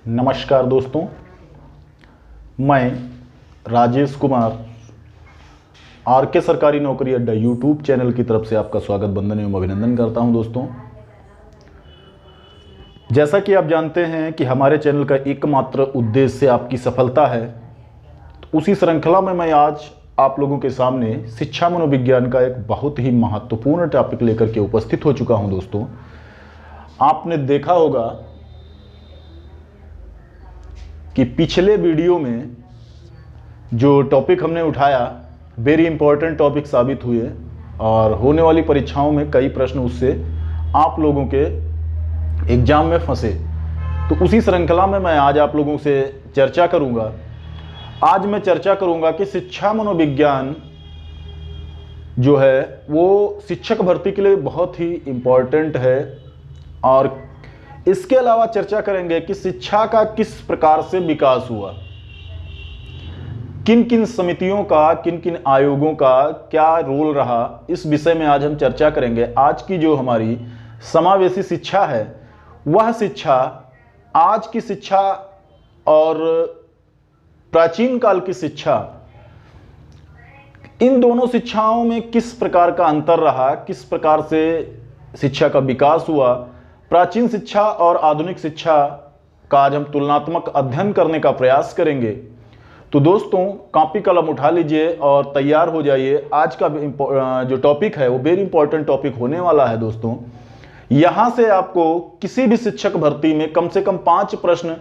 नमस्कार दोस्तों, मैं राजेश कुमार आरके सरकारी नौकरी अड्डा यूट्यूब चैनल की तरफ से आपका स्वागत, वंदन एवं अभिनंदन करता हूं। दोस्तों, जैसा कि आप जानते हैं कि हमारे चैनल का एकमात्र उद्देश्य आपकी सफलता है, तो उसी श्रृंखला में मैं आज आप लोगों के सामने शिक्षा मनोविज्ञान का एक बहुत ही महत्वपूर्ण टॉपिक लेकर के उपस्थित हो चुका हूं। दोस्तों, आपने देखा होगा कि पिछले वीडियो में जो टॉपिक हमने उठाया वेरी इंपॉर्टेंट टॉपिक साबित हुए और होने वाली परीक्षाओं में कई प्रश्न उससे आप लोगों के एग्जाम में फंसे। तो उसी श्रृंखला में मैं आज आप लोगों से चर्चा करूंगा। आज मैं चर्चा करूंगा कि शिक्षा मनोविज्ञान जो है वो शिक्षक भर्ती के लिए बहुत ही इम्पॉर्टेंट है, और इसके अलावा चर्चा करेंगे कि शिक्षा का किस प्रकार से विकास हुआ, किन किन समितियों का, किन किन आयोगों का क्या रोल रहा, इस विषय में आज हम चर्चा करेंगे। आज की जो हमारी समावेशी शिक्षा है, वह शिक्षा आज की शिक्षा और प्राचीन काल की शिक्षा, इन दोनों शिक्षाओं में किस प्रकार का अंतर रहा, किस प्रकार से शिक्षा का विकास हुआ, प्राचीन शिक्षा और आधुनिक शिक्षा का आज हम तुलनात्मक अध्ययन करने का प्रयास करेंगे। तो दोस्तों, कॉपी कलम उठा लीजिए और तैयार हो जाइए। आज का जो टॉपिक है वो वेरी इंपॉर्टेंट टॉपिक होने वाला है। दोस्तों, यहाँ से आपको किसी भी शिक्षक भर्ती में कम से कम 5 प्रश्न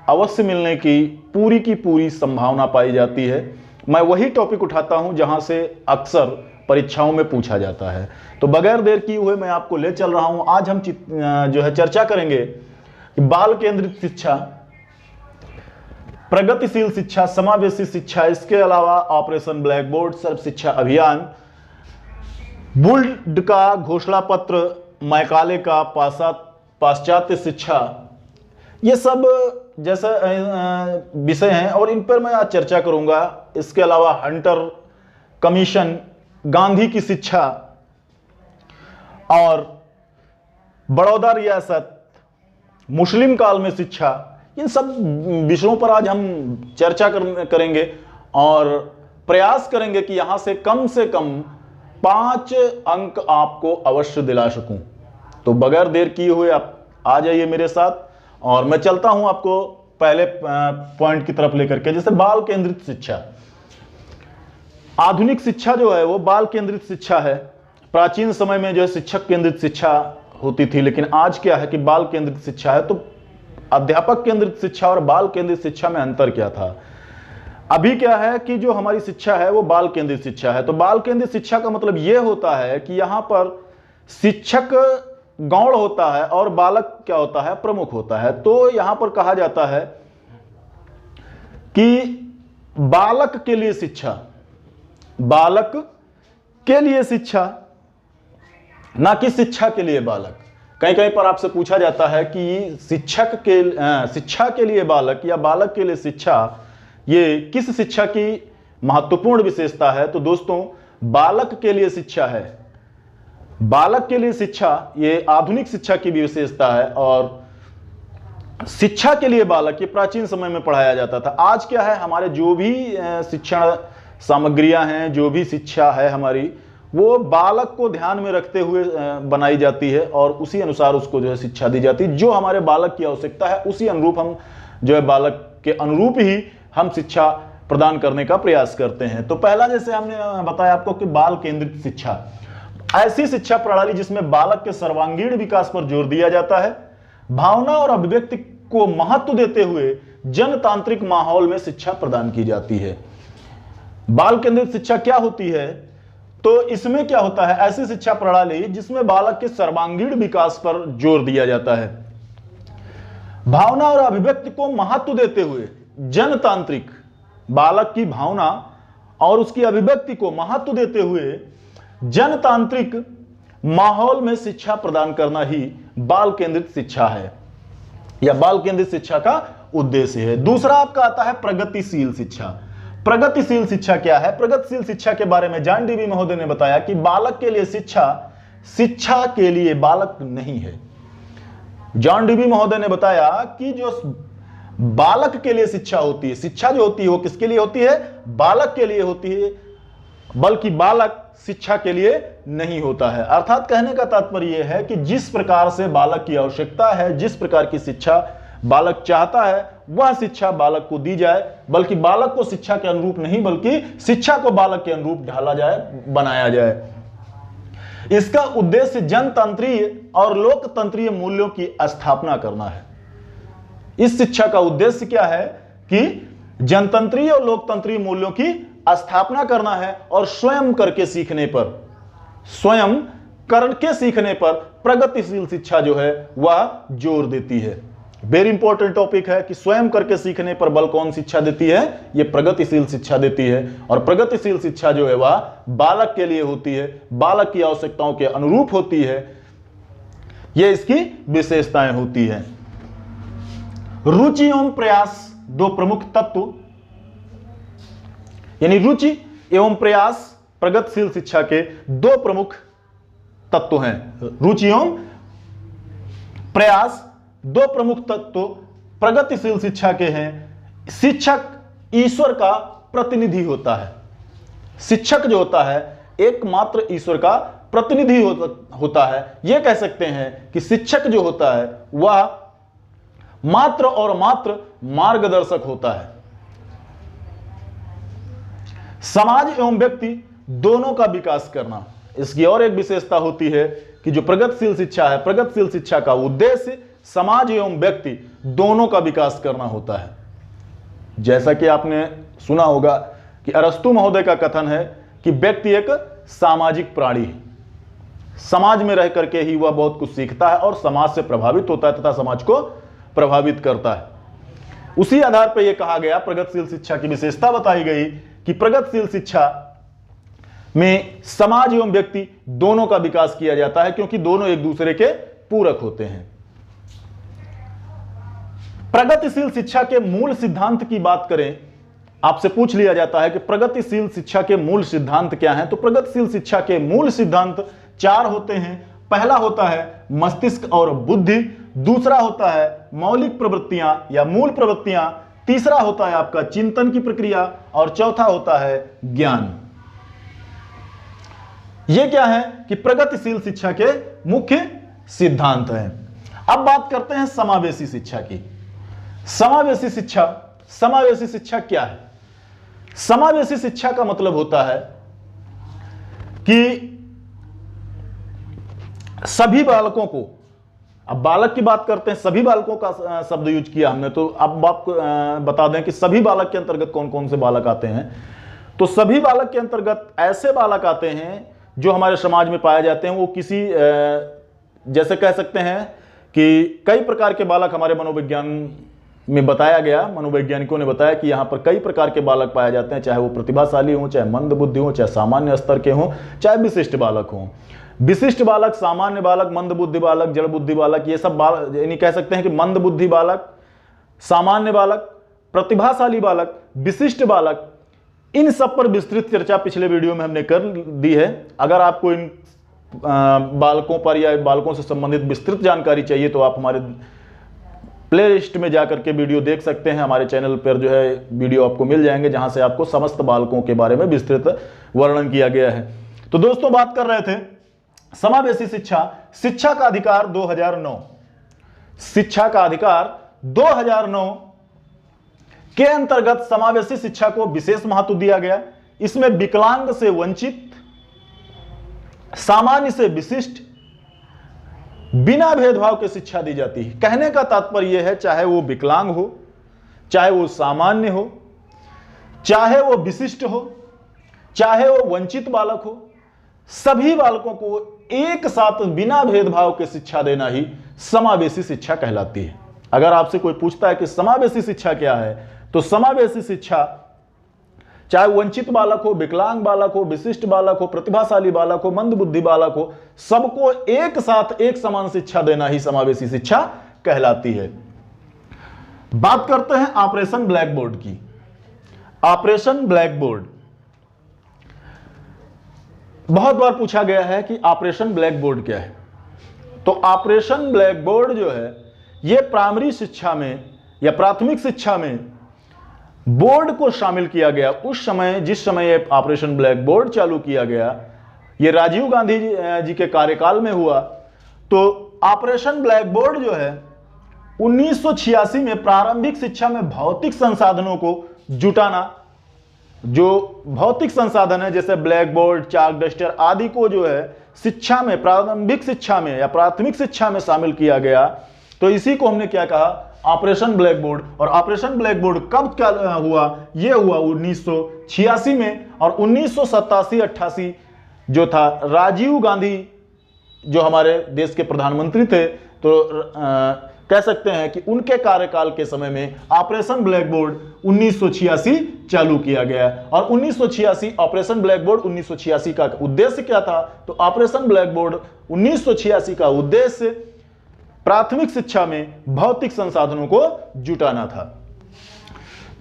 अवश्य मिलने की पूरी संभावना पाई जाती है। मैं वही टॉपिक उठाता हूँ जहाँ से अक्सर परीक्षाओं में पूछा जाता है। तो बगैर देर किए हुए मैं आपको ले चल रहा हूं। आज हम जो है चर्चा करेंगे कि बाल केंद्रित शिक्षा, प्रगतिशील शिक्षा, समावेशी शिक्षा, इसके अलावा ऑपरेशन ब्लैक बोर्ड, सर्व शिक्षा अभियान, बुल्ड का घोषणा पत्र, मैकाले का पाश्चात्य शिक्षा, ये सब जैसे विषय हैं और इन पर मैं आज चर्चा करूंगा। इसके अलावा हंटर कमीशन, गांधी की शिक्षा और बड़ौदा रियासत, मुस्लिम काल में शिक्षा, इन सब विषयों पर आज हम चर्चा करेंगे और प्रयास करेंगे कि यहां से कम 5 अंक आपको अवश्य दिला सकूं। तो बगैर देर किए हुए आप आ जाइए मेरे साथ और मैं चलता हूं आपको पहले पॉइंट की तरफ लेकर के। जैसे बाल केंद्रित शिक्षा, आधुनिक शिक्षा जो है वो बाल केंद्रित शिक्षा है। प्राचीन समय में जो है शिक्षक केंद्रित शिक्षा होती थी, लेकिन आज क्या है कि बाल केंद्रित शिक्षा है। तो अध्यापक केंद्रित शिक्षा और बाल केंद्रित शिक्षा में अंतर क्या था? अभी क्या है कि जो हमारी शिक्षा है वो बाल केंद्रित शिक्षा है। तो बाल केंद्रित शिक्षा का मतलब यह होता है कि यहां पर शिक्षक गौण होता है और बालक क्या होता है, प्रमुख होता है। तो यहां पर कहा जाता है कि बालक के लिए शिक्षा, बालक के लिए शिक्षा, ना कि शिक्षा के लिए बालक। कहीं कहीं पर आपसे पूछा जाता है कि शिक्षा के लिए बालक या बालक के लिए शिक्षा, ये किस शिक्षा की महत्वपूर्ण विशेषता है? तो दोस्तों, बालक के लिए शिक्षा है, बालक के लिए शिक्षा ये आधुनिक शिक्षा की भी विशेषता है। और शिक्षा के लिए बालक ये प्राचीन समय में पढ़ाया जाता था। आज क्या है, हमारे जो भी शिक्षण सामग्रियां हैं, जो भी शिक्षा है हमारी, वो बालक को ध्यान में रखते हुए बनाई जाती है और उसी अनुसार उसको जो है शिक्षा दी जाती है। जो हमारे बालक की आवश्यकता है उसी अनुरूप हम जो है बालक के अनुरूप ही हम शिक्षा प्रदान करने का प्रयास करते हैं। तो पहला जैसे हमने बताया आपको कि बाल केंद्रित शिक्षा, ऐसी शिक्षा प्रणाली जिसमें बालक के सर्वांगीण विकास पर जोर दिया जाता है, भावना और अभिव्यक्ति को महत्व देते हुए जनतांत्रिक माहौल में शिक्षा प्रदान की जाती है। बाल केंद्रित शिक्षा क्या होती है? तो इसमें क्या होता है, ऐसी शिक्षा प्रणाली जिसमें बालक के सर्वांगीण विकास पर जोर दिया जाता है, भावना और अभिव्यक्ति को महत्व देते हुए जनतांत्रिक, बालक की भावना और उसकी अभिव्यक्ति को महत्व देते हुए जनतांत्रिक माहौल में शिक्षा प्रदान करना ही बाल केंद्रित शिक्षा है या बाल केंद्रित शिक्षा का उद्देश्य है। दूसरा आपका आता है प्रगतिशील शिक्षा। प्रगतिशील शिक्षा क्या है? प्रगतिशील शिक्षा के बारे में जॉन डीवी महोदय ने बताया कि बालक के लिए शिक्षा, शिक्षा के लिए बालक नहीं है। जॉन डीवी महोदय ने बताया कि जो बालक के लिए शिक्षा होती है। शिक्षा जो होती है वो किसके लिए होती है? बालक के लिए होती है, बल्कि बालक शिक्षा के लिए नहीं होता है। अर्थात कहने का तात्पर्य यह है कि जिस प्रकार से बालक की आवश्यकता है, जिस प्रकार की शिक्षा बालक चाहता है, वह शिक्षा बालक को दी जाए, बल्कि बालक को शिक्षा के अनुरूप नहीं, बल्कि शिक्षा को बालक के अनुरूप ढाला जाए, बनाया जाए। इसका उद्देश्य जनतंत्रीय और लोकतंत्रीय मूल्यों की स्थापना करना है। इस शिक्षा का उद्देश्य क्या है कि जनतंत्रीय और लोकतंत्रीय मूल्यों की स्थापना करना है, और स्वयं करके सीखने पर प्रगतिशील शिक्षा जो है वह जोर देती है। वेरी इंपॉर्टेंट टॉपिक है कि स्वयं करके सीखने पर बल कौन शिक्षा देती है? यह प्रगतिशील शिक्षा देती है। और प्रगतिशील शिक्षा जो है वह बालक के लिए होती है, बालक की आवश्यकताओं के अनुरूप होती है। यह इसकी विशेषताएं होती है। रुचि एवं प्रयास दो प्रमुख तत्व, यानी रुचि एवं प्रयास प्रगतिशील शिक्षा के दो प्रमुख तत्व हैं। रुचि एवं प्रयास दो प्रमुख तत्व प्रगतिशील शिक्षा के हैं। शिक्षक ईश्वर का प्रतिनिधि होता है। शिक्षक जो होता है एकमात्र ईश्वर का प्रतिनिधि होता है। यह कह सकते हैं कि शिक्षक जो होता है वह मात्र और मात्र मार्गदर्शक होता है। समाज एवं व्यक्ति दोनों का विकास करना, इसकी और एक विशेषता होती है कि जो प्रगतिशील शिक्षा है, प्रगतिशील शिक्षा का उद्देश्य समाज एवं व्यक्ति दोनों का विकास करना होता है। जैसा कि आपने सुना होगा कि अरस्तु महोदय का कथन है कि व्यक्ति एक सामाजिक प्राणी है। समाज में रह करके ही वह बहुत कुछ सीखता है और समाज से प्रभावित होता है तथा समाज को प्रभावित करता है। उसी आधार पर यह कहा गया, प्रगतिशील शिक्षा की विशेषता बताई गई कि प्रगतिशील शिक्षा में समाज एवं व्यक्ति दोनों का विकास किया जाता है, क्योंकि दोनों एक दूसरे के पूरक होते हैं। प्रगतिशील शिक्षा के मूल सिद्धांत की बात करें, आपसे पूछ लिया जाता है कि प्रगतिशील शिक्षा के मूल सिद्धांत क्या हैं, तो प्रगतिशील शिक्षा के मूल सिद्धांत 4 होते हैं। पहला होता है मस्तिष्क और बुद्धि, दूसरा होता है मौलिक प्रवृत्तियां या मूल प्रवृत्तियां, तीसरा होता है आपका चिंतन की प्रक्रिया, और चौथा होता है ज्ञान। यह क्या है कि प्रगतिशील शिक्षा के मुख्य सिद्धांत हैं। अब बात करते हैं समावेशी शिक्षा की। समावेशी शिक्षा क्या है? समावेशी शिक्षा का मतलब होता है कि सभी बालकों को, अब बालक की बात करते हैं, सभी बालकों का शब्द यूज किया हमने, तो अब आपको बता दें कि सभी बालक के अंतर्गत कौन कौन से बालक आते हैं। तो सभी बालक के अंतर्गत ऐसे बालक आते हैं जो हमारे समाज में पाए जाते हैं। वो किसी जैसे कह सकते हैं कि कई प्रकार के बालक हमारे मनोविज्ञान में बताया गया, मनोवैज्ञानिकों ने बताया कि यहाँ पर कई प्रकार के बालक पाए जाते हैं, चाहे वो प्रतिभाशाली हों, चाहे मंद बुद्धि हों, चाहे सामान्य स्तर के हों, चाहे विशिष्ट बालक हों। विशिष्ट बालक, सामान्य बालक, मंद बुद्धि बालक, जड़ बुद्धि बालक, ये सब बालक, यानी कह सकते हैं कि मंद बुद्धि बालक, सामान्य बालक, प्रतिभाशाली बालक, विशिष्ट बालक, इन सब पर विस्तृत चर्चा पिछले वीडियो में हमने कर दी है। अगर आपको इन बालकों पर या बालकों से संबंधित विस्तृत जानकारी चाहिए तो आप हमारे प्ले लिस्ट में जाकर के वीडियो देख सकते हैं। हमारे चैनल पर जो है वीडियो आपको मिल जाएंगे जहां से आपको समस्त बालकों के बारे में विस्तृत वर्णन किया गया है। तो दोस्तों, बात कर रहे थे समावेशी शिक्षा का अधिकार 2009, शिक्षा का अधिकार 2009 के अंतर्गत समावेशी शिक्षा को विशेष महत्व दिया गया। इसमें विकलांग से वंचित, सामान्य से विशिष्ट, बिना भेदभाव के शिक्षा दी जाती है। कहने का तात्पर्य यह है, चाहे वो विकलांग हो, चाहे वो सामान्य हो, चाहे वो विशिष्ट हो, चाहे वो वंचित बालक हो, सभी बालकों को एक साथ बिना भेदभाव के शिक्षा देना ही समावेशी शिक्षा कहलाती है। अगर आपसे कोई पूछता है कि समावेशी शिक्षा क्या है, तो समावेशी शिक्षा चाहे वंचित बालक हो, विकलांग बालक हो, विशिष्ट बालक हो, प्रतिभाशाली बालक हो, मंद बुद्धि बालक हो, सबको एक साथ एक समान शिक्षा देना ही समावेशी शिक्षा कहलाती है। बात करते हैं ऑपरेशन ब्लैक बोर्ड की। ऑपरेशन ब्लैक बोर्ड बहुत बार पूछा गया है कि ऑपरेशन ब्लैक बोर्ड क्या है। तो ऑपरेशन ब्लैक बोर्ड जो है, यह प्राइमरी शिक्षा में या प्राथमिक शिक्षा में बोर्ड को शामिल किया गया, उस समय जिस समय ये ऑपरेशन ब्लैक बोर्ड चालू किया गया, ये राजीव गांधी जी के कार्यकाल में हुआ। तो ऑपरेशन ब्लैक बोर्ड जो है 1986 में प्रारंभिक शिक्षा में भौतिक संसाधनों को जुटाना, जो भौतिक संसाधन है जैसे ब्लैक बोर्ड, चाक, डस्टर आदि को जो है शिक्षा में, प्रारंभिक शिक्षा में या प्राथमिक शिक्षा में शामिल किया गया। तो इसी को हमने क्या कहा, ऑपरेशन ब्लैक बोर्ड। और ऑपरेशन ब्लैक बोर्ड कब क्या हुआ, यह हुआ 1986 में। और 1987-88 जो था, राजीव गांधी जो हमारे देश के प्रधानमंत्री थे, तो कह सकते हैं कि उनके कार्यकाल के समय में ऑपरेशन ब्लैक बोर्ड 1986 चालू किया गया। और 1986 ऑपरेशन ब्लैक बोर्ड 1986 का उद्देश्य क्या था, तो ऑपरेशन ब्लैक बोर्ड 1986 का उद्देश्य प्राथमिक शिक्षा में भौतिक संसाधनों को जुटाना था।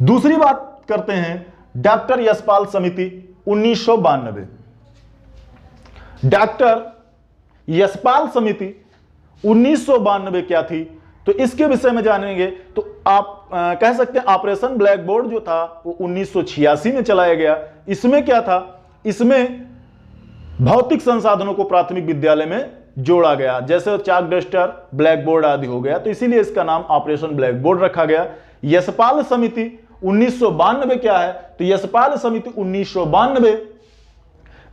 दूसरी बात करते हैं डॉक्टर यशपाल समिति 1992। डॉक्टर यशपाल समिति 1992 क्या थी, तो इसके विषय में जानेंगे। तो आप कह सकते हैं ऑपरेशन ब्लैक बोर्ड जो था वो 1986 में चलाया गया। इसमें क्या था, इसमें भौतिक संसाधनों को प्राथमिक विद्यालय में जोड़ा गया, जैसे चाक, डस्टर, ब्लैक बोर्ड आदि हो गया, तो इसीलिए इसका नाम ऑपरेशन ब्लैक बोर्ड रखा गया। यशपाल समिति 1992 क्या है, तो यशपाल समिति 1992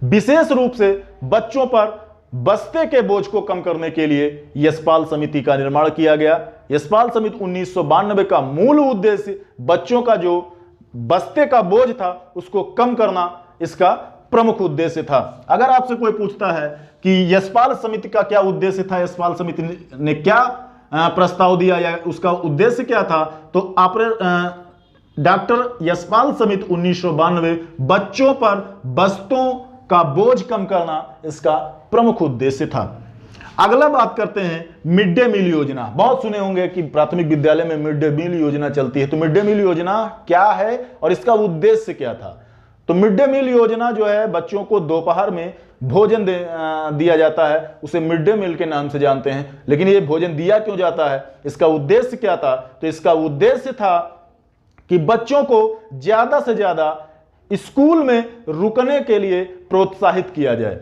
विशेष रूप से बच्चों पर बस्ते के बोझ को कम करने के लिए यशपाल समिति का निर्माण किया गया। यशपाल समिति 1992 का मूल उद्देश्य बच्चों का जो बस्ते का बोझ था उसको कम करना इसका प्रमुख उद्देश्य था। अगर आपसे कोई पूछता है कि यशपाल समिति का क्या उद्देश्य था, यशपाल समिति ने क्या प्रस्ताव दिया या उसका उद्देश्य क्या था, तो डॉक्टर यशपाल समिति 1992 बच्चों पर बस्तों का बोझ कम करना इसका प्रमुख उद्देश्य था। अगला बात करते हैं मिड डे मील योजना। बहुत सुने होंगे कि प्राथमिक विद्यालय में मिड डे मील योजना चलती है, तो मिड डे मील योजना क्या है और इसका उद्देश्य क्या था। तो मिड डे मील योजना जो है, बच्चों को दोपहर में भोजन दिया जाता है, उसे मिड डे मील के नाम से जानते हैं। लेकिन ये भोजन दिया क्यों जाता है, इसका उद्देश्य क्या था, तो इसका उद्देश्य था कि बच्चों को ज्यादा से ज्यादा स्कूल में रुकने के लिए प्रोत्साहित किया जाए।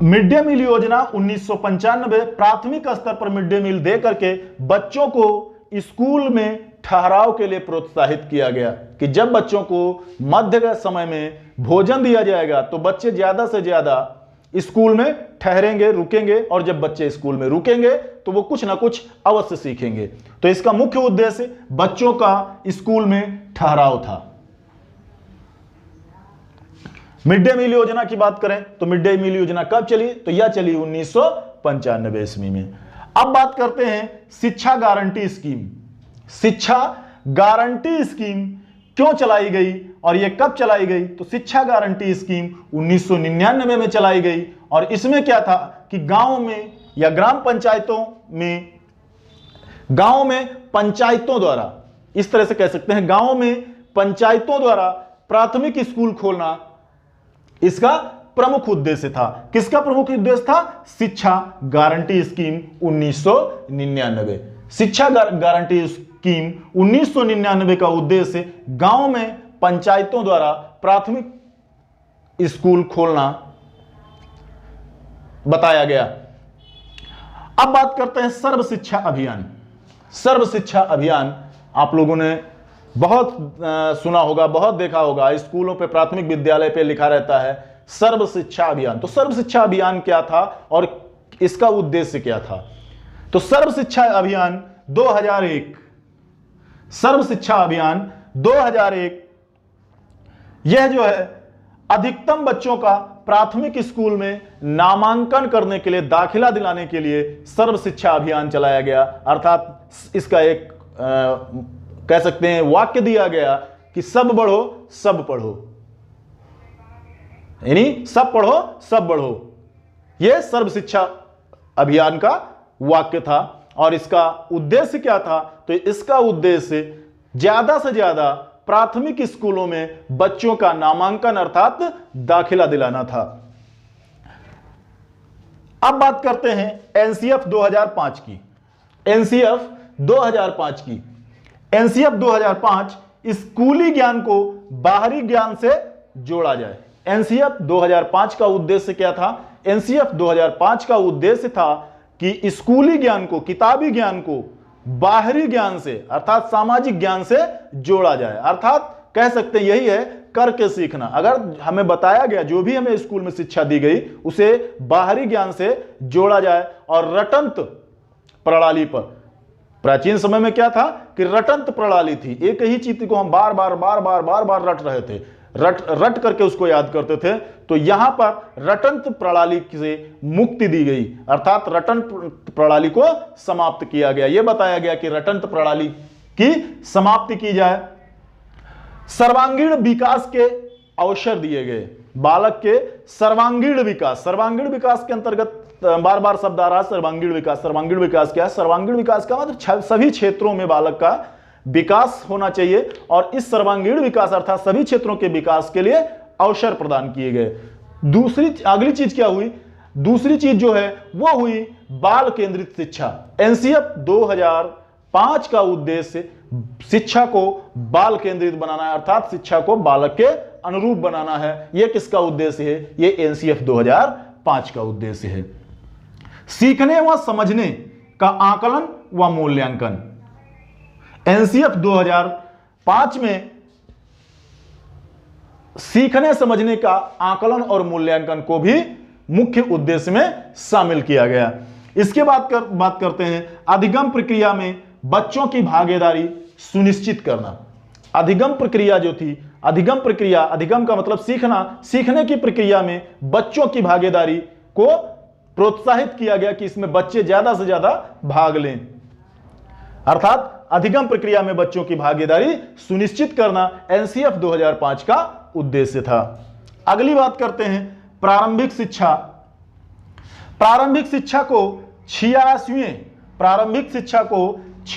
मिड डे मील योजना 1995 प्राथमिक स्तर पर मिड डे मील दे करके बच्चों को स्कूल में ठहराव के लिए प्रोत्साहित किया गया कि जब बच्चों को मध्य समय में भोजन दिया जाएगा तो बच्चे ज्यादा से ज्यादा स्कूल में ठहरेंगे, रुकेंगे, और जब बच्चे स्कूल में रुकेंगे तो वो कुछ ना कुछ अवश्य सीखेंगे। तो इसका मुख्य उद्देश्य बच्चों का स्कूल में ठहराव था। मिड डे मील योजना की बात करें तो मिड डे मील योजना कब चली, तो यह चली 1995 ईस्वी में। अब बात करते हैं शिक्षा गारंटी स्कीम। शिक्षा गारंटी स्कीम क्यों चलाई गई और यह कब चलाई गई, तो शिक्षा गारंटी स्कीम 1999 में चलाई गई। और इसमें क्या था कि गांव में या ग्राम पंचायतों में, गांव में पंचायतों द्वारा, इस तरह से कह सकते हैं, गांव में पंचायतों द्वारा प्राथमिक स्कूल खोलना इसका प्रमुख उद्देश्य था। किसका प्रमुख उद्देश्य था, शिक्षा गारंटी स्कीम 1999। शिक्षा गारंटी स्कीम 1999 का उद्देश्य गांव में पंचायतों द्वारा प्राथमिक स्कूल खोलना बताया गया। अब बात करते हैं सर्व शिक्षा अभियान। सर्व शिक्षा अभियान आप लोगों ने बहुत सुना होगा, बहुत देखा होगा, स्कूलों पे, प्राथमिक विद्यालय पे लिखा रहता है सर्व शिक्षा अभियान। तो सर्व शिक्षा अभियान क्या था और इसका उद्देश्य क्या था, तो सर्व शिक्षा अभियान 2001, सर्व शिक्षा अभियान 2001 यह जो है अधिकतम बच्चों का प्राथमिक स्कूल में नामांकन करने के लिए, दाखिला दिलाने के लिए सर्व शिक्षा अभियान चलाया गया। अर्थात इसका एक कह सकते हैं वाक्य दिया गया कि सब बढ़ो सब पढ़ो, यानी सब पढ़ो सब बढ़ो। यह सर्व शिक्षा अभियान का वाक्य था। और इसका उद्देश्य क्या था, तो इसका उद्देश्य ज्यादा से ज्यादा प्राथमिक स्कूलों में बच्चों का नामांकन अर्थात दाखिला दिलाना था। अब बात करते हैं एनसीएफ 2005 की। एनसीएफ 2005 की। एनसीएफ 2005 स्कूली ज्ञान को बाहरी ज्ञान से जोड़ा जाए। एनसीएफ 2005 का उद्देश्य क्या था? एनसीएफ 2005 का उद्देश्य था कि स्कूली ज्ञान को, किताबी ज्ञान को बाहरी ज्ञान से अर्थात सामाजिक ज्ञान से जोड़ा जाए। अर्थात कह सकते हैं यही है करके सीखना। अगर हमें बताया गया, जो भी हमें स्कूल में शिक्षा दी गई, उसे बाहरी ज्ञान से जोड़ा जाए। और रटंत प्रणाली पर, प्राचीन समय में क्या था कि रटंत प्रणाली थी, एक ही चीज को हम बार बार रट रहे थे, रट करके उसको याद करते थे। तो यहां पर रटंत प्रणाली से मुक्ति दी गई, अर्थात रटंत प्रणाली को समाप्त किया गया। यह बताया गया कि रटंत प्रणाली की समाप्ति की जाए। सर्वांगीण विकास के अवसर दिए गए। बालक के सर्वांगीण विकास के अंतर्गत बार बार शब्द आ रहा है सर्वांगीण विकास। सर्वांगीण विकास क्या है? सर्वांगीण विकास का मतलब सभी क्षेत्रों में बालक का विकास होना चाहिए, और इस सर्वांगीण विकास अर्थात सभी क्षेत्रों के विकास के लिए अवसर प्रदान किए गए। अगली चीज क्या हुई? दूसरी चीज जो है वो हुई बाल केंद्रित शिक्षा। एनसीएफ 2005 का उद्देश्य शिक्षा को बाल केंद्रित बनाना है, अर्थात शिक्षा को बालक के अनुरूप बनाना है। यह किसका उद्देश्य है? यह एनसीएफ 2005 का उद्देश्य है। सीखने व समझने का आकलन व मूल्यांकन। एनसीएफ 2005 में सीखने समझने का आकलन और मूल्यांकन को भी मुख्य उद्देश्य में शामिल किया गया। इसके बाद बात करते हैं अधिगम प्रक्रिया में बच्चों की भागीदारी सुनिश्चित करना। अधिगम प्रक्रिया जो थी, अधिगम का मतलब सीखना, सीखने की प्रक्रिया में बच्चों की भागीदारी को प्रोत्साहित किया गया कि इसमें बच्चे ज्यादा से ज्यादा भाग लें। अर्थात अधिगम प्रक्रिया में बच्चों की भागीदारी सुनिश्चित करना एनसीएफ 2005 का उद्देश्य था। अगली बात करते हैं प्रारंभिक शिक्षा। प्रारंभिक शिक्षा को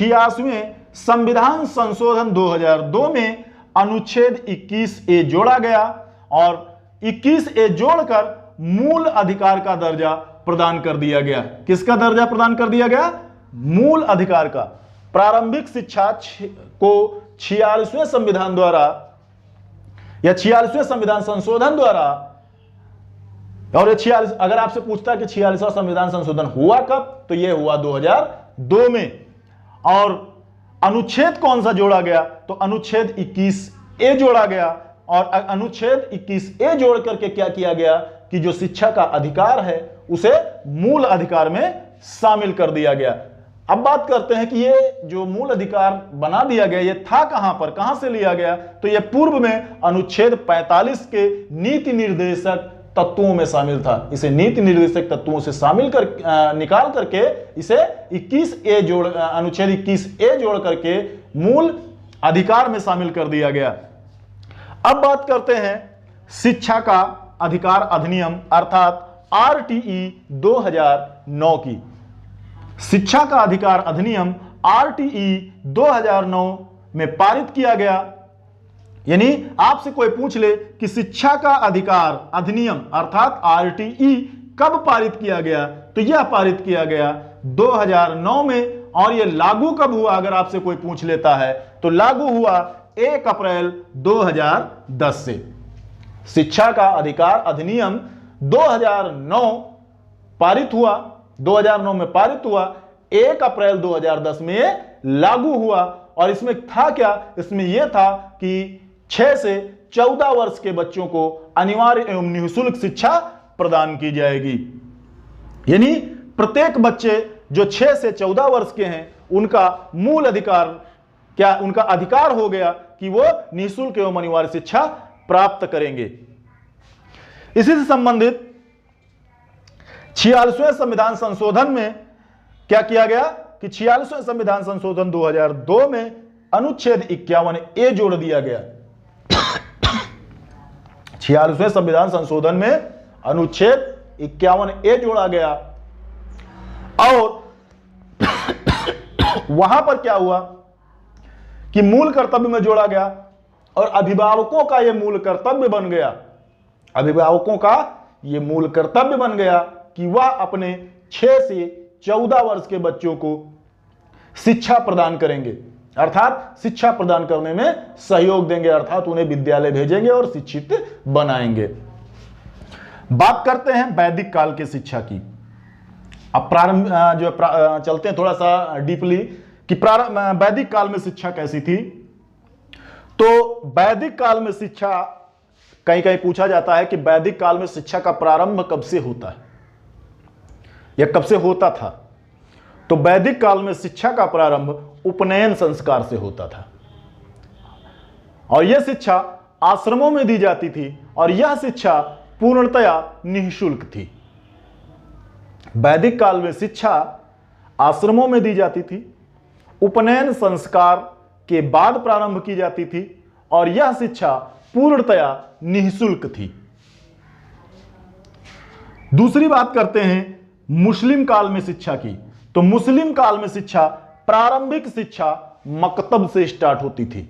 86वें संविधान संशोधन 2002 में अनुच्छेद 21A जोड़ा गया, और 21A जोड़कर मूल अधिकार का दर्जा प्रदान कर दिया गया। किसका दर्जा प्रदान कर दिया गया? मूल अधिकार का। प्रारंभिक शिक्षा को 46वें संविधान द्वारा या 46वें संविधान संशोधन द्वारा, और 46, अगर आपसे पूछता है कि 46वां संविधान संशोधन हुआ कब, तो यह हुआ 2002 में। और अनुच्छेद कौन सा जोड़ा गया? तो अनुच्छेद 21A जोड़ा गया, और अनुच्छेद 21A जोड़ करके क्या किया गया कि जो शिक्षा का अधिकार है उसे मूल अधिकार में शामिल कर दिया गया। अब बात करते हैं कि ये जो मूल अधिकार बना दिया गया, ये था कहां पर, कहां से लिया गया? तो ये पूर्व में अनुच्छेद 45 के नीति निर्देशक तत्वों में शामिल था। इसे नीति निर्देशक तत्वों से शामिल कर निकाल करके इसे अनुच्छेद 21A जोड़ करके मूल अधिकार में शामिल कर दिया गया। अब बात करते हैं शिक्षा का अधिकार अधिनियम अर्थात RTE 2009 की। शिक्षा का अधिकार अधिनियम RTE 2009 में पारित किया गया। यानी आपसे कोई पूछ ले कि शिक्षा का अधिकार अधिनियम अर्थात RTE कब पारित किया गया, तो यह पारित किया गया 2009 में। और यह लागू कब हुआ, अगर आपसे कोई पूछ लेता है, तो लागू हुआ 1 अप्रैल 2010 से। शिक्षा का अधिकार अधिनियम 2009 पारित हुआ, 2009 में पारित हुआ, 1 अप्रैल 2010 में लागू हुआ। और इसमें था क्या? इसमें यह था कि 6 से 14 वर्ष के बच्चों को अनिवार्य एवं निःशुल्क शिक्षा प्रदान की जाएगी। यानी प्रत्येक बच्चे जो 6 से 14 वर्ष के हैं, उनका मूल अधिकार क्या, उनका अधिकार हो गया कि वो निःशुल्क एवं अनिवार्य शिक्षा प्राप्त करेंगे। इसी से संबंधित 46वें संविधान संशोधन में क्या किया गया कि 46वें संविधान संशोधन 2002 में अनुच्छेद 51A जोड़ दिया गया। 46वें संविधान संशोधन में अनुच्छेद 51A जोड़ा गया, और वहां पर क्या हुआ कि मूल कर्तव्य में जोड़ा गया, और अभिभावकों का यह मूल कर्तव्य बन गया, अभिभावकों का यह मूल कर्तव्य बन गया कि वह अपने 6 से 14 वर्ष के बच्चों को शिक्षा प्रदान करेंगे, अर्थात शिक्षा प्रदान करने में सहयोग देंगे, अर्थात उन्हें विद्यालय भेजेंगे और शिक्षित बनाएंगे। बात करते हैं वैदिक काल के शिक्षा की। अब चलते हैं थोड़ा सा डीपली कि वैदिक काल में शिक्षा कैसी थी। तो वैदिक काल में शिक्षा, कहीं कहीं पूछा जाता है कि वैदिक काल में शिक्षा का प्रारंभ कब से होता है या कब से होता था। तो वैदिक काल में शिक्षा का प्रारंभ उपनयन संस्कार से होता था और यह शिक्षा आश्रमों में दी जाती थी और यह शिक्षा पूर्णतया निःशुल्क थी। वैदिक काल में शिक्षा आश्रमों में दी जाती थी, उपनयन संस्कार के बाद प्रारंभ की जाती थी और यह शिक्षा पूर्णतया निःशुल्क थी। दूसरी बात करते हैं मुस्लिम काल में शिक्षा की। तो मुस्लिम काल में शिक्षा, प्रारंभिक शिक्षा मकतब से स्टार्ट होती थी,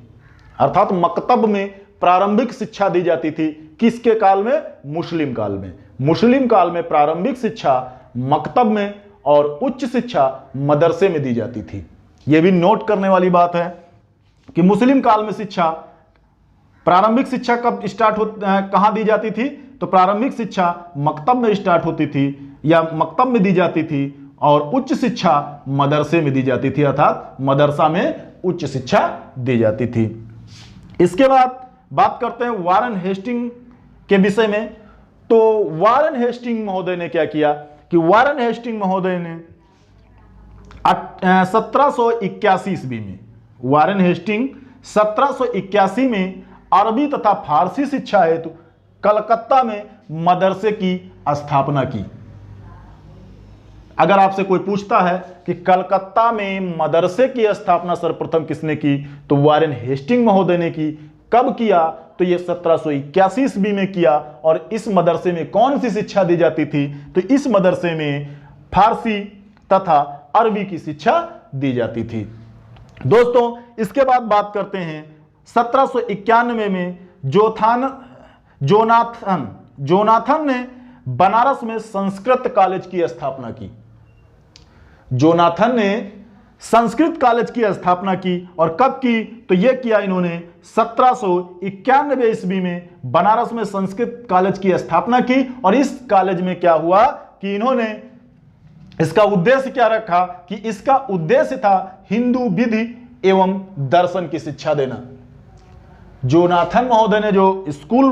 अर्थात मकतब में प्रारंभिक शिक्षा दी जाती थी। किसके काल में? मुस्लिम काल में। मुस्लिम काल में प्रारंभिक शिक्षा मकतब में और उच्च शिक्षा मदरसे में दी जाती थी। यह भी नोट करने वाली बात है कि मुस्लिम काल में शिक्षा, प्रारंभिक शिक्षा कब स्टार्ट कहां दी जाती थी? तो प्रारंभिक शिक्षा मकतब में स्टार्ट होती थी या मकतब में दी जाती थी और उच्च शिक्षा मदरसे में दी जाती थी, अर्थात मदरसा में उच्च शिक्षा दी जाती थी। इसके बाद बात करते हैं वारेन हेस्टिंग के विषय में। तो वारेन हेस्टिंग महोदय ने क्या किया कि वारेन हेस्टिंग महोदय ने 1781 ईस्वी में, वारेन हेस्टिंग 1781 में अरबी तथा फारसी शिक्षा हेतु कलकत्ता में मदरसे की स्थापना की। अगर आपसे कोई पूछता है कि कलकत्ता में मदरसे की स्थापना सर्वप्रथम किसने की, तो वारेन हेस्टिंग महोदय ने की। कब किया? तो यह 1781 ईस्वी में किया। और इस मदरसे में कौन सी शिक्षा दी जाती थी? तो इस मदरसे में फारसी तथा अरबी की शिक्षा दी जाती थी। दोस्तों, इसके बाद बात करते हैं 1791 में जोनाथन ने बनारस में संस्कृत कॉलेज की स्थापना की। जोनाथन ने संस्कृत कॉलेज की स्थापना की और कब की? तो यह किया इन्होंने 1791 ईस्वी में बनारस में संस्कृत कॉलेज की स्थापना की। और इस कॉलेज में क्या हुआ कि इन्होंने इसका उद्देश्य क्या रखा कि इसका उद्देश्य था हिंदू विधि एवं दर्शन की शिक्षा देना। जोनाथन महोदय ने जो स्कूल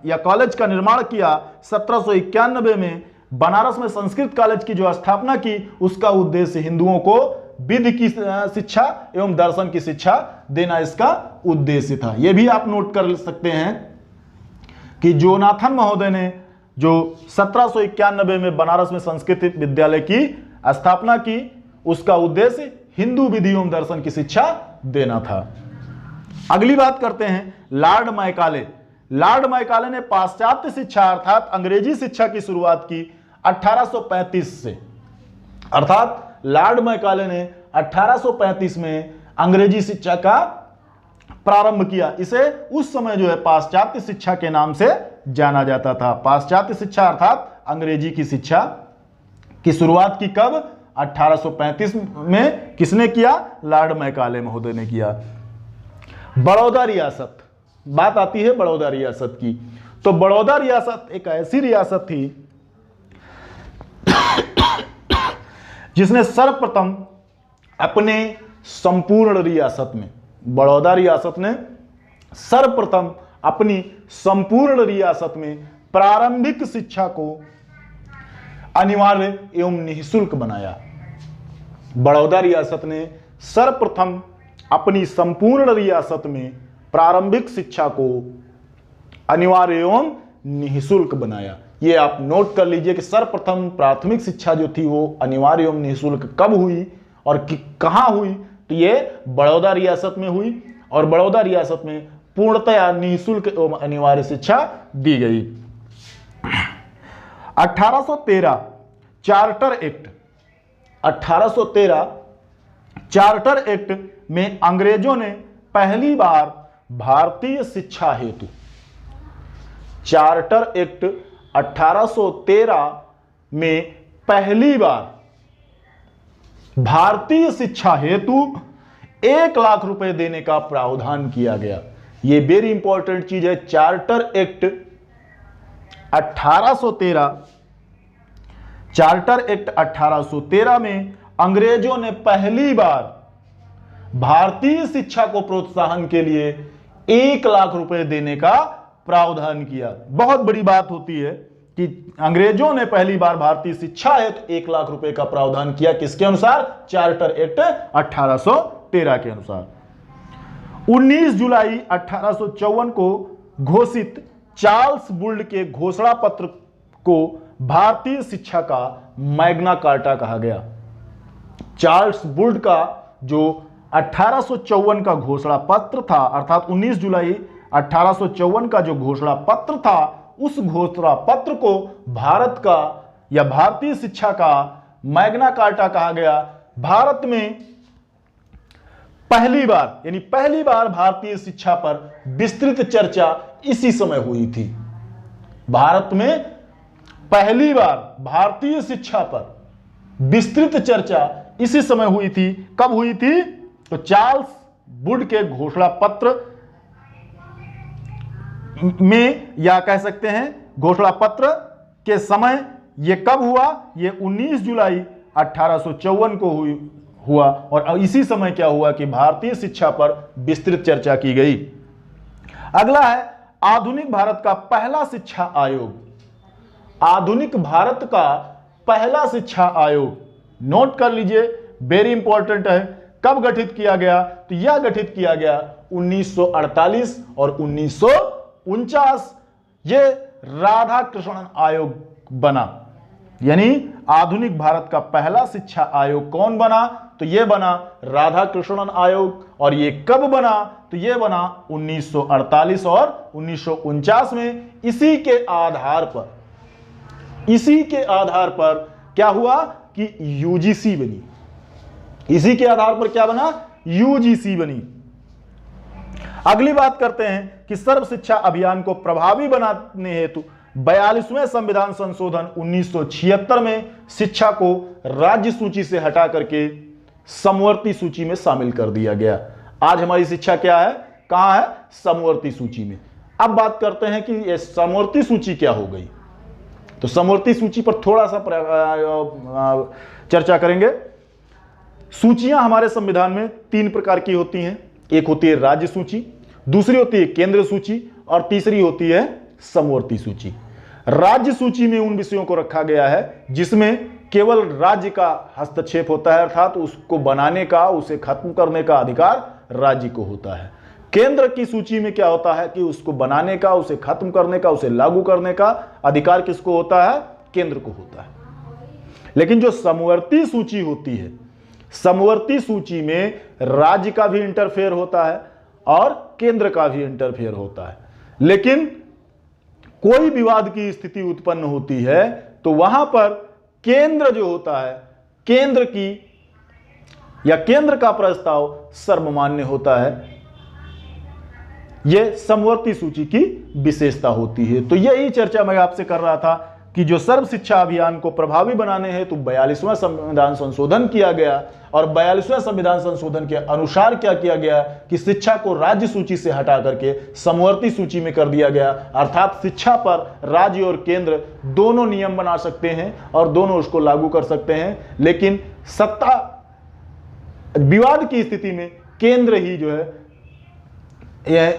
या कॉलेज का निर्माण किया 1791 में, बनारस में संस्कृत कॉलेज की जो स्थापना की, उसका उद्देश्य हिंदुओं को विधि की शिक्षा एवं दर्शन की शिक्षा देना इसका उद्देश्य था। यह भी आप नोट कर सकते हैं कि जोनाथन महोदय ने जो 1791 में बनारस में संस्कृत विद्यालय की स्थापना की, उसका उद्देश्य हिंदू विधि एवं दर्शन की शिक्षा देना था। अगली बात करते हैं लॉर्ड मैकाले। लॉर्ड मैकाले ने पाश्चात्य शिक्षा अर्थात अंग्रेजी शिक्षा की शुरुआत की 1835 से, अर्थात लॉर्ड मैकाले ने 1835 में अंग्रेजी शिक्षा का प्रारंभ किया। इसे उस समय जो है पाश्चात्य शिक्षा के नाम से जाना जाता था। पाश्चात्य शिक्षा अर्थात अंग्रेजी की शिक्षा की शुरुआत की कब? 1835 में। किसने किया? लॉर्ड मैकाले महोदय ने किया। बड़ौदा रियासत, बात आती है बड़ौदा रियासत की। तो बड़ौदा रियासत एक ऐसी रियासत थी जिसने सर्वप्रथम अपने संपूर्ण रियासत में, बड़ौदा रियासत ने सर्वप्रथम अपनी संपूर्ण रियासत में प्रारंभिक शिक्षा को अनिवार्य एवं निःशुल्क बनाया। बड़ौदा रियासत ने सर्वप्रथम अपनी संपूर्ण रियासत में प्रारंभिक शिक्षा को अनिवार्य एवं निःशुल्क बनाया। ये आप नोट कर लीजिए कि सर्वप्रथम प्राथमिक शिक्षा जो थी वो अनिवार्य एवं निःशुल्क कब हुई और कहां हुई? तो ये बड़ौदा रियासत में हुई और बड़ौदा रियासत में पूर्णतया निःशुल्क एवं अनिवार्य शिक्षा दी गई। 1813 चार्टर एक्ट, 1813 चार्टर एक्ट में अंग्रेजों ने पहली बार भारतीय शिक्षा हेतु, चार्टर एक्ट 1813 में पहली बार भारतीय शिक्षा हेतु 1 लाख रुपए देने का प्रावधान किया गया। यह वेरी इंपॉर्टेंट चीज है। चार्टर एक्ट 1813, चार्टर एक्ट 1813 में अंग्रेजों ने पहली बार भारतीय शिक्षा को प्रोत्साहन के लिए 1 लाख रुपए देने का प्रावधान किया। बहुत बड़ी बात होती है कि अंग्रेजों ने पहली बार भारतीय शिक्षा है तो 1 लाख रुपए का प्रावधान किया। किसके अनुसार? चार्टर एक्ट 1813 के अनुसार। 19 जुलाई 1854 को घोषित चार्ल्स बुल्ड के घोषणा पत्र को भारतीय शिक्षा का मैग्ना कार्टा कहा गया। चार्ल्स बुल्ड का जो 1854 का घोषणा पत्र था, अर्थात 19 जुलाई 1854 का जो घोषणा पत्र था, उस घोषणा पत्र को भारत का या भारतीय शिक्षा का मैग्ना कार्टा कहा गया। भारत में पहली बार यानी पहली बार भारतीय शिक्षा पर विस्तृत चर्चा इसी समय हुई थी। भारत में पहली बार भारतीय शिक्षा पर विस्तृत चर्चा इसी समय हुई थी। कब हुई थी? तो चार्ल्स बुल्ड के घोषणा पत्र में, या कह सकते हैं घोषणा पत्र के समय। यह कब हुआ? यह 19 जुलाई 1854 को हुआ। और इसी समय क्या हुआ कि भारतीय शिक्षा पर विस्तृत चर्चा की गई। अगला है आधुनिक भारत का पहला शिक्षा आयोग। आधुनिक भारत का पहला शिक्षा आयोग, नोट कर लीजिए, वेरी इंपॉर्टेंट है। कब गठित किया गया? तो यह गठित किया गया 1948 और 1949। यह राधा कृष्णन आयोग बना। यानी आधुनिक भारत का पहला शिक्षा आयोग कौन बना? तो यह बना राधा कृष्णन आयोग। और यह कब बना? तो यह बना 1948 और 1949 में। इसी के आधार पर क्या हुआ कि यूजीसी बनी। इसी के आधार पर क्या बना? यूजीसी बनी। अगली बात करते हैं कि सर्व शिक्षा अभियान को प्रभावी बनाने हेतु 42वें संविधान संशोधन 1976 में शिक्षा को राज्य सूची से हटा करके समवर्ती सूची में शामिल कर दिया गया। आज हमारी शिक्षा क्या है? कहां है? समवर्ती सूची में। अब बात करते हैं कि यह समवर्ती सूची क्या हो गई। तो समवर्ती सूची पर थोड़ा सा चर्चा करेंगे। सूचियां हमारे संविधान में 3 प्रकार की होती हैं। एक होती है राज्य सूची, दूसरी होती है केंद्र सूची, और तीसरी होती है समवर्ती सूची। राज्य सूची में उन विषयों को रखा गया है जिसमें केवल राज्य का हस्तक्षेप होता है, अर्थात उसको बनाने का, उसे खत्म करने का अधिकार राज्य को होता है। केंद्र की सूची में क्या होता है कि उसको बनाने का, उसे खत्म करने का, उसे लागू करने का अधिकार किसको होता है? केंद्र को होता है। लेकिन जो समवर्ती सूची होती है, समवर्ती सूची में राज्य का भी इंटरफेयर होता है और केंद्र का भी इंटरफेयर होता है। लेकिन कोई विवाद की स्थिति उत्पन्न होती है तो वहां पर केंद्र जो होता है, केंद्र की या केंद्र का प्रस्ताव सर्वमान्य होता है। यह समवर्ती सूची की विशेषता होती है। तो यही चर्चा मैं आपसे कर रहा था कि जो सर्व शिक्षा अभियान को प्रभावी बनाने हैं तो 42वां संविधान संशोधन किया गया। और 42वें संविधान संशोधन के अनुसार क्या किया गया कि शिक्षा को राज्य सूची से हटा करके समवर्ती सूची में कर दिया गया। अर्थात शिक्षा पर राज्य और केंद्र दोनों नियम बना सकते हैं और दोनों उसको लागू कर सकते हैं। लेकिन सत्ता विवाद की स्थिति में केंद्र ही जो है,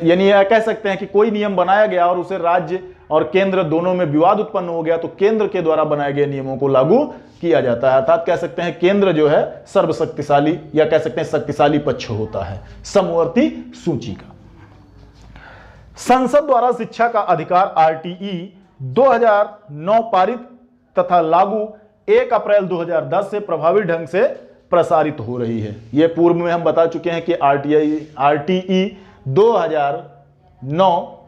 यानी यह कह सकते हैं कि कोई नियम बनाया गया और उसे राज्य और केंद्र दोनों में विवाद उत्पन्न हो गया तो केंद्र के द्वारा बनाए गए नियमों को लागू किया जाता है। अर्थात कह सकते हैं केंद्र जो है सर्वशक्तिशाली या कह सकते हैं शक्तिशाली पक्ष होता है समवर्ती सूची का। संसद द्वारा शिक्षा का अधिकार आरटीई 2009 पारित तथा लागू 1 अप्रैल 2010 से प्रभावी ढंग से प्रसारित हो रही है। यह पूर्व में हम बता चुके हैं कि आरटीई 2009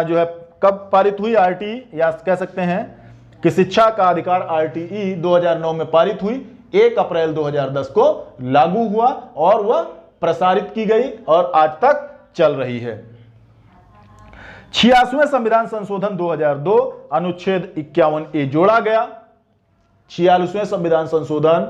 जो है कब पारित हुई आरटीई, या कह सकते हैं कि शिक्षा का अधिकार आरटीई 2009 में पारित हुई, 1 अप्रैल 2010 को लागू हुआ और वह प्रसारित की गई और आज तक चल रही है। 86वें संविधान संशोधन 2002 अनुच्छेद 51A जोड़ा गया। 46वें संविधान संशोधन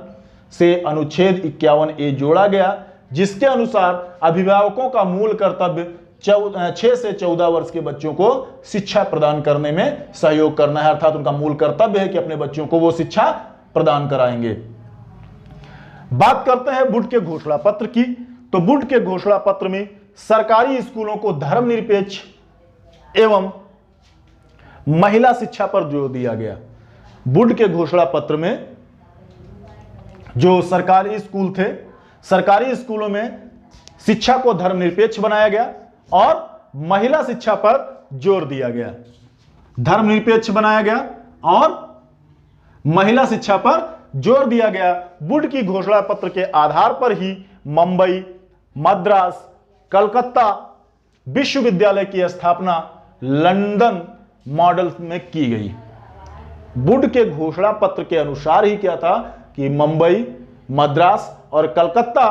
से अनुच्छेद 51A जोड़ा गया, जिसके अनुसार अभिभावकों का मूल कर्तव्य 6 से 14 वर्ष के बच्चों को शिक्षा प्रदान करने में सहयोग करना है। अर्थात उनका मूल कर्तव्य है कि अपने बच्चों को वो शिक्षा प्रदान कराएंगे। बात करते हैं वुड के घोषणा पत्र की। तो वुड के घोषणा पत्र में सरकारी स्कूलों को धर्मनिरपेक्ष एवं महिला शिक्षा पर जोर दिया गया। वुड के घोषणा पत्र में जो सरकारी स्कूल थे, सरकारी स्कूलों में शिक्षा को धर्मनिरपेक्ष बनाया गया और महिला शिक्षा पर जोर दिया गया। धर्मनिरपेक्ष बनाया गया और महिला शिक्षा पर जोर दिया गया। वुड की घोषणा पत्र के आधार पर ही मुंबई, मद्रास, कलकत्ता विश्वविद्यालय की स्थापना लंदन मॉडल में की गई। वुड के घोषणा पत्र के अनुसार ही क्या था कि मुंबई, मद्रास और कलकत्ता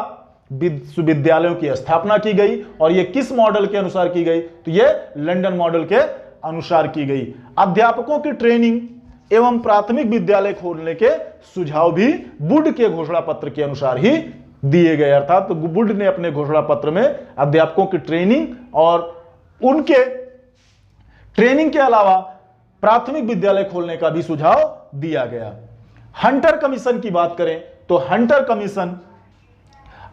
विश्वविद्यालयों की स्थापना की गई। और यह किस मॉडल के अनुसार की गई? तो यह लंदन मॉडल के अनुसार की गई। अध्यापकों की ट्रेनिंग एवं प्राथमिक विद्यालय खोलने के सुझाव भी वुड के घोषणा पत्र के अनुसार ही दिए गए। अर्थात तो वुड ने अपने घोषणा पत्र में अध्यापकों की ट्रेनिंग और उनके ट्रेनिंग के अलावा प्राथमिक विद्यालय खोलने का भी सुझाव दिया गया। हंटर कमीशन की बात करें तो हंटर कमीशन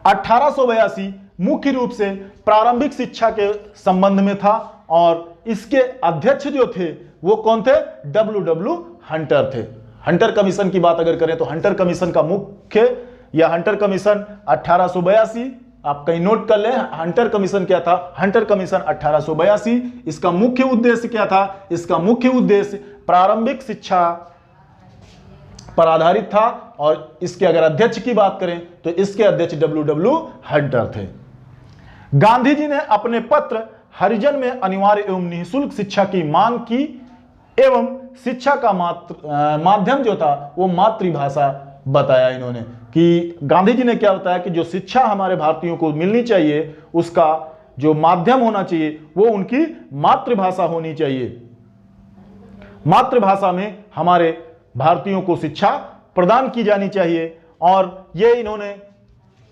1882 मुख्य रूप से प्रारंभिक शिक्षा के संबंध में था और इसके अध्यक्ष जो थे वो कौन थे? W. हंटर थे। हंटर कमीशन की बात अगर करें तो हंटर कमीशन का मुख्य या हंटर कमीशन 1882, आप कहीं नोट कर लें। हंटर कमीशन क्या था? Hunter commission 1882। इसका मुख्य उद्देश्य क्या था? इसका मुख्य उद्देश्य प्रारंभिक शिक्षा पर आधारित था और इसके अगर अध्यक्ष की बात करें तो इसके अध्यक्ष W. हंटर थे। गांधी जी ने अपने पत्र हरिजन में अनिवार्य एवं निःशुल्क शिक्षा की मांग की एवं शिक्षा का माध्यम जो था वो मातृभाषा बताया इन्होंने कि गांधी जी ने क्या बताया कि जो शिक्षा हमारे भारतीयों को मिलनी चाहिए उसका जो माध्यम होना चाहिए वो उनकी मातृभाषा होनी चाहिए। मातृभाषा में हमारे भारतीयों को शिक्षा प्रदान की जानी चाहिए। और ये इन्होंने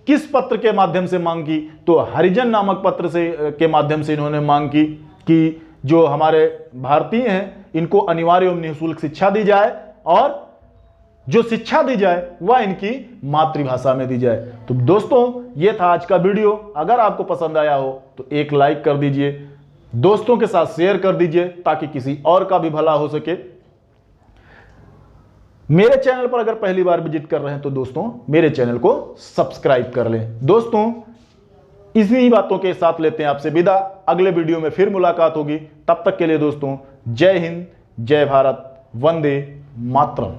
किस पत्र के माध्यम से मांग की? तो हरिजन नामक पत्र से के माध्यम से इन्होंने मांग की कि जो हमारे भारतीय हैं इनको अनिवार्य एवं निःशुल्क शिक्षा दी जाए और जो शिक्षा दी जाए वह इनकी मातृभाषा में दी जाए। तो दोस्तों ये था आज का वीडियो। अगर आपको पसंद आया हो तो एक लाइक कर दीजिए, दोस्तों के साथ शेयर कर दीजिए ताकि किसी और का भी भला हो सके। मेरे चैनल पर अगर पहली बार विजिट कर रहे हैं तो दोस्तों मेरे चैनल को सब्सक्राइब कर लें। दोस्तों इन्हीं बातों के साथ लेते हैं आपसे विदा। अगले वीडियो में फिर मुलाकात होगी। तब तक के लिए दोस्तों जय हिंद, जय भारत, वंदे मातरम।